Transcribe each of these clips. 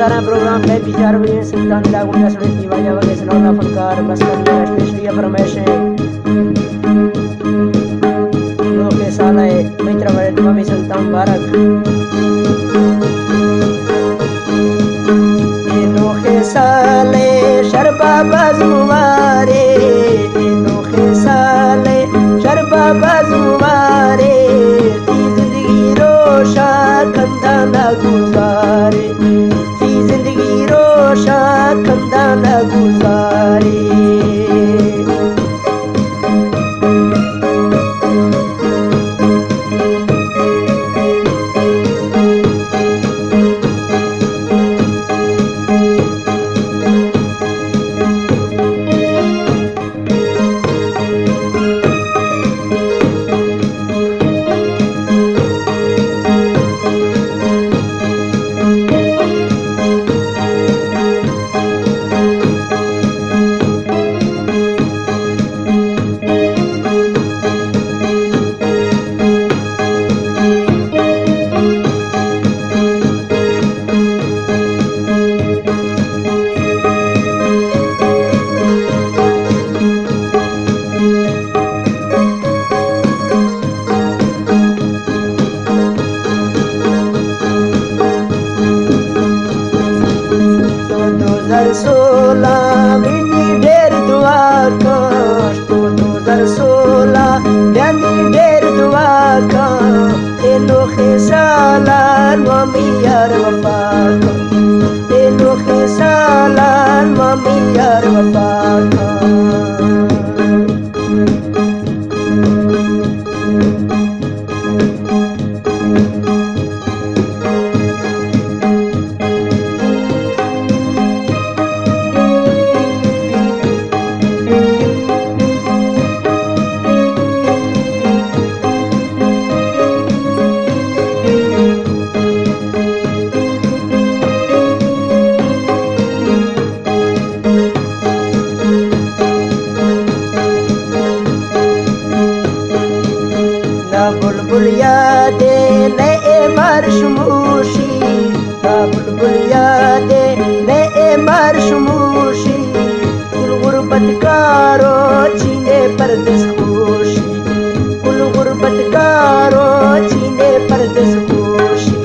Sekarang program Play Bicara Berian Sultan Dagunya sudah tiba jawab ke Selona Funkar Baskan Spesialia Permeshen Oke Saleh Mitra Barat Mami Sultan Barak Enoke Saleh Sharpa Bazumare Enoke Saleh Sharpa Bazumare Zindagi Rosha Kandana Guzare Zindagi Rosha Kandana Guzare Sola bini der dua kash to 2016 bini der dua ka eno khisalan mami yar wafa eno khisalan mami yar wafa बुलबुल यादे नए मरशमूशी बुलबुल यादे नए मरशमूशी गुरबत कारो चीने परदेस खुशी गुरबत कारो चीने परदेस खुशी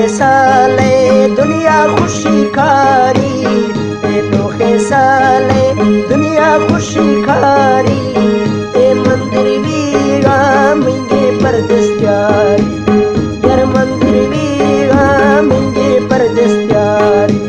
साले दुनिया खुशी खारी नोखे साले दुनिया खुशी खारी ए मंदिर वीगा मिंगे परदेस प्यारी यार मंदिर वीगा मिंगे परदेस प्यारी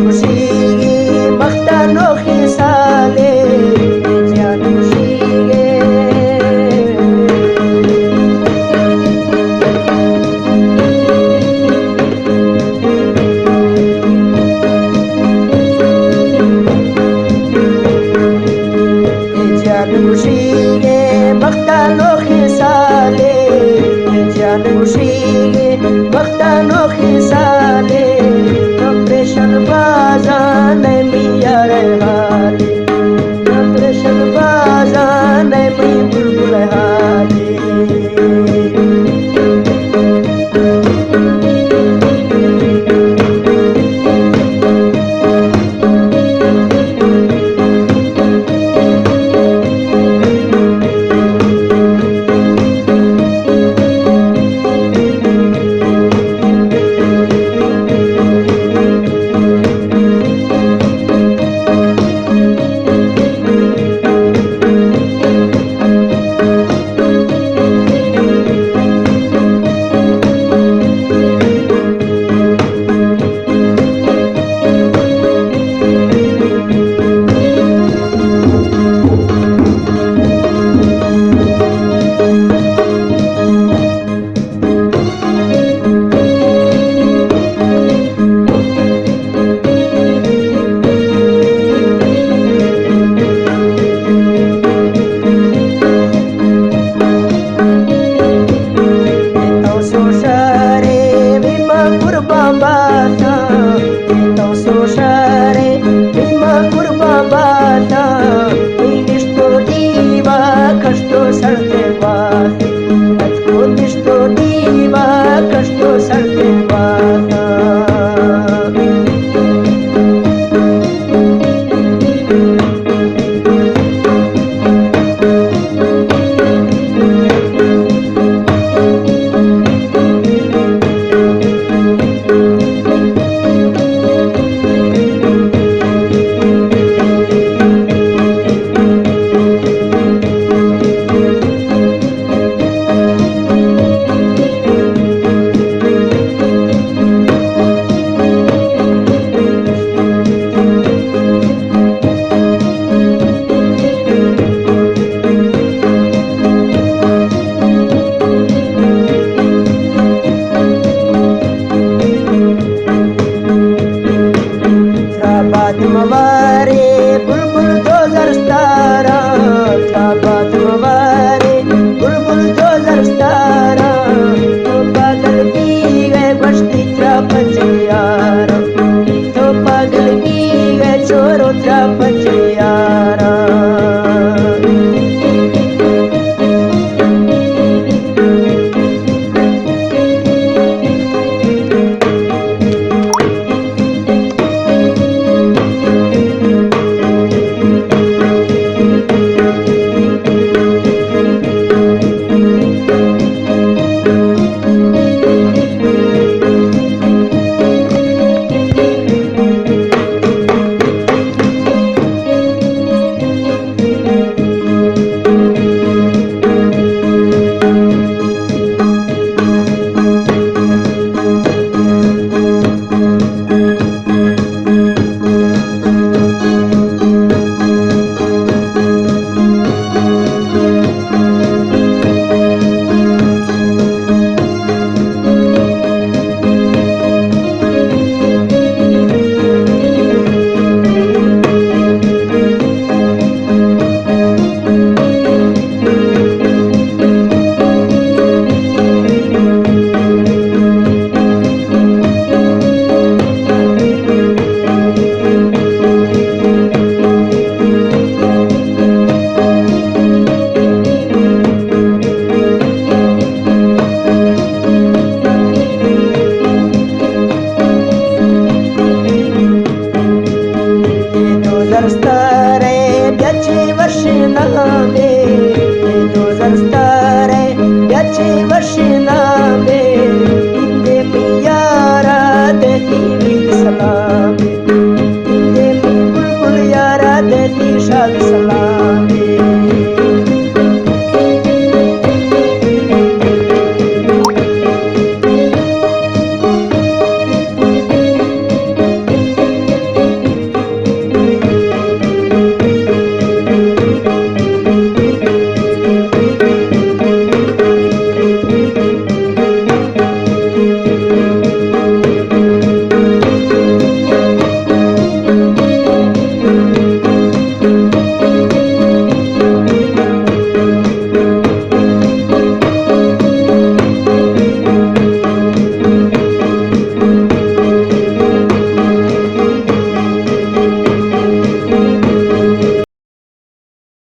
mushige makhtano khisale jan mushige jan mushige makhtano khisale jan mushige makhtano khisale depression bazan miya rehale depression bazan mi bulbul hale Então sou xare, bima curva bata, ministro diva, casto sarte bata, atko ministro diva, casto sarte bata. Mava